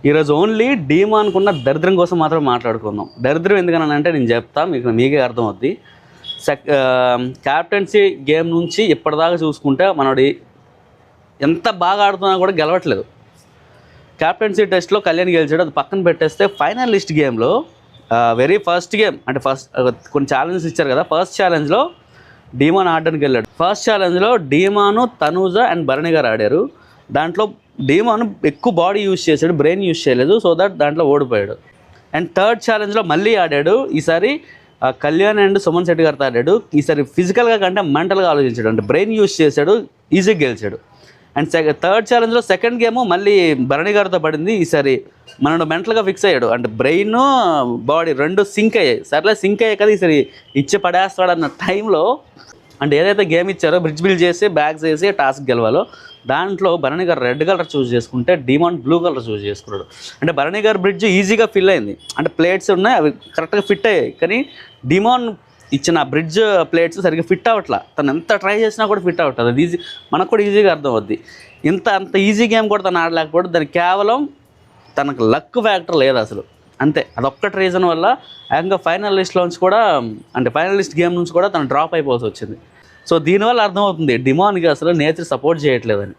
ఈరోజు ఓన్లీ డీమాన్కున్న దరిద్రం కోసం మాత్రం మాట్లాడుకుందాం. దరిద్రం ఎందుకనంటే నేను చెప్తా, మీకే అర్థమవుద్ది. క్యాప్టెన్సీ గేమ్ నుంచి ఇప్పటిదాకా చూసుకుంటే మనోడి ఎంత బాగా ఆడుతున్నా కూడా గెలవట్లేదు. క్యాప్టెన్సీ టెస్ట్లో కళ్యాణ్ గెలిచాడు, అది పక్కన పెట్టేస్తే ఫైనల్ లిస్ట్ గేమ్లో వెరీ ఫస్ట్ గేమ్ అంటే కొన్ని ఛాలెంజెస్ ఇచ్చారు కదా. ఫస్ట్ ఛాలెంజ్లో డీమాన్ ఆడడానికి వెళ్ళాడు. ఫస్ట్ ఛాలెంజ్లో డీమాను, తనూజ అండ్ భరణి గారు ఆడారు. దాంట్లో డీమాన్ ఎక్కువ బాడీ యూజ్ చేశాడు, బ్రెయిన్ యూజ్ చేయలేదు. సో దట్ దాంట్లో ఓడిపోయాడు. అండ్ థర్డ్ ఛాలెంజ్లో మళ్ళీ ఆడాడు. ఈసారి కళ్యాణ్ అండ్ సుమన్ శెట్టి గారితో ఆడాడు. ఈసారి ఫిజికల్గా కంటే మెంటల్గా ఆలోచించాడు, అంటే బ్రెయిన్ యూజ్ చేశాడు, ఈజీగా గెలిచాడు. అండ్ థర్డ్ ఛాలెంజ్లో సెకండ్ గేమ్ మళ్ళీ భరణి గారితో పడింది. ఈసారి మనడు మెంటల్గా ఫిక్స్ అయ్యాడు, అంటే బ్రెయిన్ బాడీ రెండు సింక్ అయ్యాయి. సర్లే సింక్ అయ్యాయి కదా, ఈసారి ఇచ్చి పడేస్తాడన్న టైంలో అంటే ఏదైతే గేమ్ ఇచ్చారో బ్రిడ్జ్ బిల్డ్ చేసి బ్యాగ్స్ వేసి టాస్క్ గెలవాలో దాంట్లో భరణి గారు రెడ్ కలర్ చూస్ చేసుకుంటే డీమాన్ బ్లూ కలర్ చూస్ చేసుకున్నాడు. అంటే భరణి గారు బ్రిడ్జ్ ఈజీగా ఫిల్ అయింది, అంటే ప్లేట్స్ ఉన్నాయి అవి కరెక్ట్గా ఫిట్ అయ్యాయి. కానీ డీమాన్ ఇచ్చిన బ్రిడ్జ్ ప్లేట్స్ సరిగ్గా ఫిట్ అవ్వట్లా. తను ఎంత ట్రై చేసినా కూడా ఫిట్ అవ్వట్లేదు. అది ఈజీ, మనకు కూడా ఈజీగా అర్థం అవుద్ది. అంత ఈజీ గేమ్ కూడా తను ఆడలేకపోవడం, దానికి కేవలం తనకు లక్ ఫ్యాక్టర్ లేదు అసలు, అంతే. అదొక్కటి రీజన్ వల్ల ఏకంగా ఫైనల్ లిస్ట్లోంచి కూడా, అంటే ఫైనల్ లిస్ట్ గేమ్ నుంచి కూడా తను డ్రాప్ అయిపోవాల్సి వచ్చింది. సో దీనివల్ల అర్థమవుతుంది డిమాన్కి అసలు నేచర్ సపోర్ట్ చేయట్లేదని.